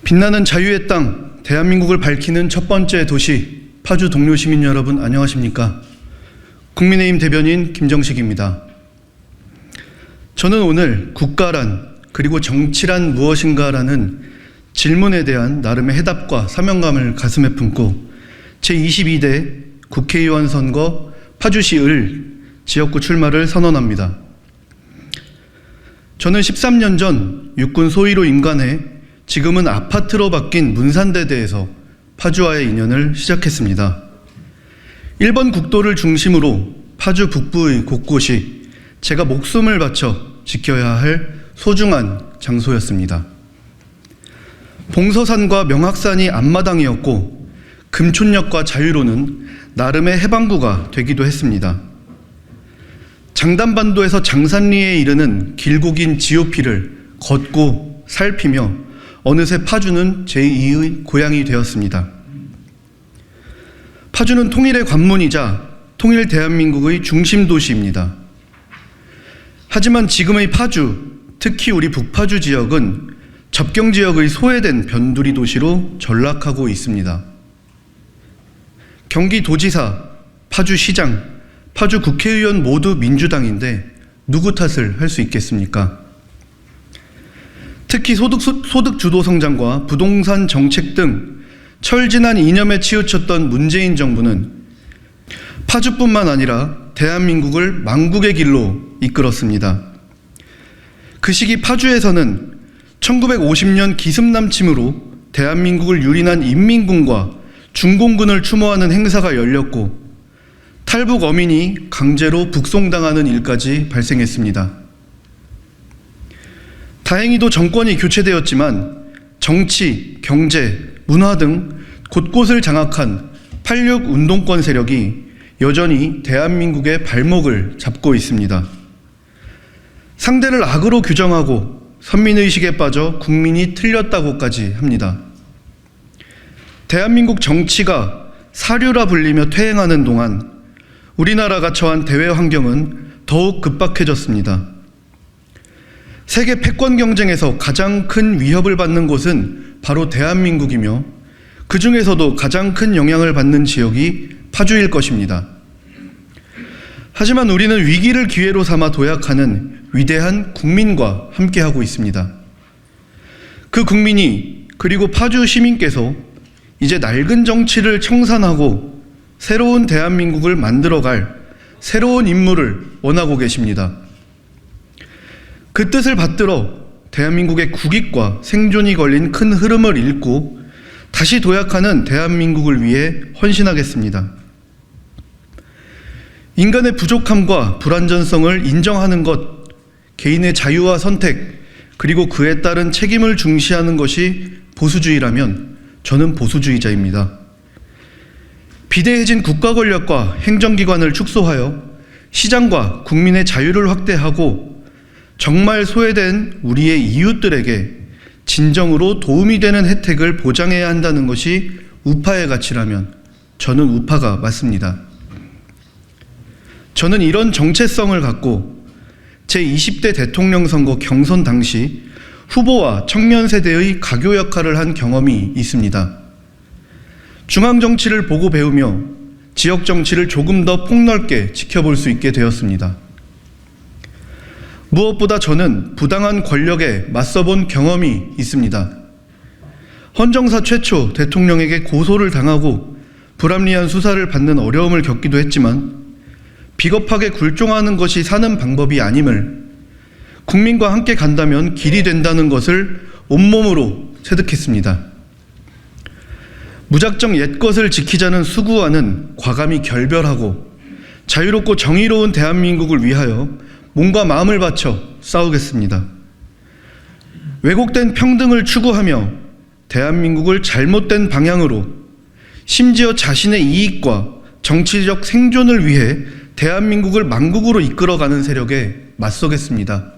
빛나는 자유의 땅, 대한민국을 밝히는 첫 번째 도시, 파주 동료 시민 여러분 안녕하십니까? 국민의힘 대변인 김정식입니다. 저는 오늘 국가란 그리고 정치란 무엇인가라는 질문에 대한 나름의 해답과 사명감을 가슴에 품고 제22대 국회의원 선거 파주시 을 지역구 출마를 선언합니다. 저는 13년 전 육군 소위로 임관해 지금은 아파트로 바뀐 문산대대에서 파주와의 인연을 시작했습니다. 1번 국도를 중심으로 파주 북부의 곳곳이 제가 목숨을 바쳐 지켜야 할 소중한 장소였습니다. 봉서산과 명학산이 앞마당이었고 금촌역과 자유로는 나름의 해방구가 되기도 했습니다. 장담반도에서 장산리에 이르는 길고 긴 GOP를 걷고 살피며 어느새 파주는 제2의 고향이 되었습니다. 파주는 통일의 관문이자 통일 대한민국의 중심 도시입니다. 하지만 지금의 파주, 특히 우리 북파주 지역은 접경 지역의 소외된 변두리 도시로 전락하고 있습니다. 경기도지사, 파주시장, 파주 국회의원 모두 민주당인데 누구 탓을 할 수 있겠습니까? 특히 소득 주도 성장과 부동산 정책 등 철진한 이념에 치우쳤던 문재인 정부는 파주뿐만 아니라 대한민국을 망국의 길로 이끌었습니다. 그 시기 파주에서는 1950년 기습남침으로 대한민국을 유린한 인민군과 중공군을 추모하는 행사가 열렸고 탈북 어민이 강제로 북송당하는 일까지 발생했습니다. 다행히도 정권이 교체되었지만 정치, 경제, 문화 등 곳곳을 장악한 86 운동권 세력이 여전히 대한민국의 발목을 잡고 있습니다. 상대를 악으로 규정하고 선민의식에 빠져 국민이 틀렸다고까지 합니다. 대한민국 정치가 사류라 불리며 퇴행하는 동안 우리나라가 처한 대외 환경은 더욱 급박해졌습니다. 세계 패권 경쟁에서 가장 큰 위협을 받는 곳은 바로 대한민국이며 그 중에서도 가장 큰 영향을 받는 지역이 파주일 것입니다. 하지만 우리는 위기를 기회로 삼아 도약하는 위대한 국민과 함께하고 있습니다. 그 국민이 그리고 파주 시민께서 이제 낡은 정치를 청산하고 새로운 대한민국을 만들어갈 새로운 인물을 원하고 계십니다. 그 뜻을 받들어 대한민국의 국익과 생존이 걸린 큰 흐름을 읽고 다시 도약하는 대한민국을 위해 헌신하겠습니다. 인간의 부족함과 불완전성을 인정하는 것, 개인의 자유와 선택, 그리고 그에 따른 책임을 중시하는 것이 보수주의라면 저는 보수주의자입니다. 비대해진 국가 권력과 행정기관을 축소하여 시장과 국민의 자유를 확대하고 정말 소외된 우리의 이웃들에게 진정으로 도움이 되는 혜택을 보장해야 한다는 것이 우파의 가치라면 저는 우파가 맞습니다. 저는 이런 정체성을 갖고 제20대 대통령 선거 경선 당시 후보와 청년 세대의 가교 역할을 한 경험이 있습니다. 중앙 정치를 보고 배우며 지역 정치를 조금 더 폭넓게 지켜볼 수 있게 되었습니다. 무엇보다 저는 부당한 권력에 맞서본 경험이 있습니다. 헌정사 최초 대통령에게 고소를 당하고 불합리한 수사를 받는 어려움을 겪기도 했지만 비겁하게 굴종하는 것이 사는 방법이 아님을 국민과 함께 간다면 길이 된다는 것을 온몸으로 체득했습니다. 무작정 옛것을 지키자는 수구와는 과감히 결별하고 자유롭고 정의로운 대한민국을 위하여 몸과 마음을 바쳐 싸우겠습니다. 왜곡된 평등을 추구하며 대한민국을 잘못된 방향으로 심지어 자신의 이익과 정치적 생존을 위해 대한민국을 망국으로 이끌어가는 세력에 맞서겠습니다.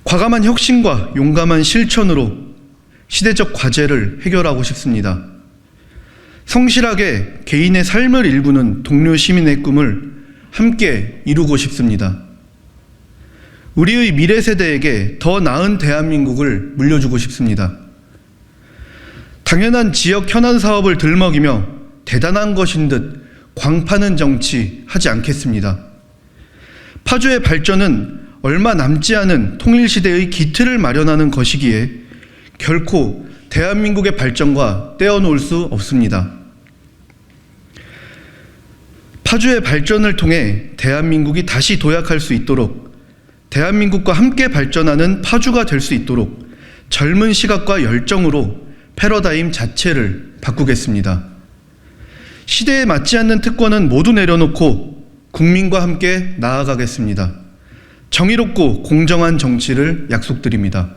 과감한 혁신과 용감한 실천으로 시대적 과제를 해결하고 싶습니다. 성실하게 개인의 삶을 일구는 동료 시민의 꿈을 함께 이루고 싶습니다. 우리의 미래 세대에게 더 나은 대한민국을 물려주고 싶습니다. 당연한 지역 현안 사업을 들먹이며 대단한 것인 듯 광파는 정치 하지 않겠습니다. 파주의 발전은 얼마 남지 않은 통일시대의 기틀을 마련하는 것이기에 결코 대한민국의 발전과 떼어놓을 수 없습니다. 파주의 발전을 통해 대한민국이 다시 도약할 수 있도록, 대한민국과 함께 발전하는 파주가 될 수 있도록 젊은 시각과 열정으로 패러다임 자체를 바꾸겠습니다. 시대에 맞지 않는 특권은 모두 내려놓고 국민과 함께 나아가겠습니다. 정의롭고 공정한 정치를 약속드립니다.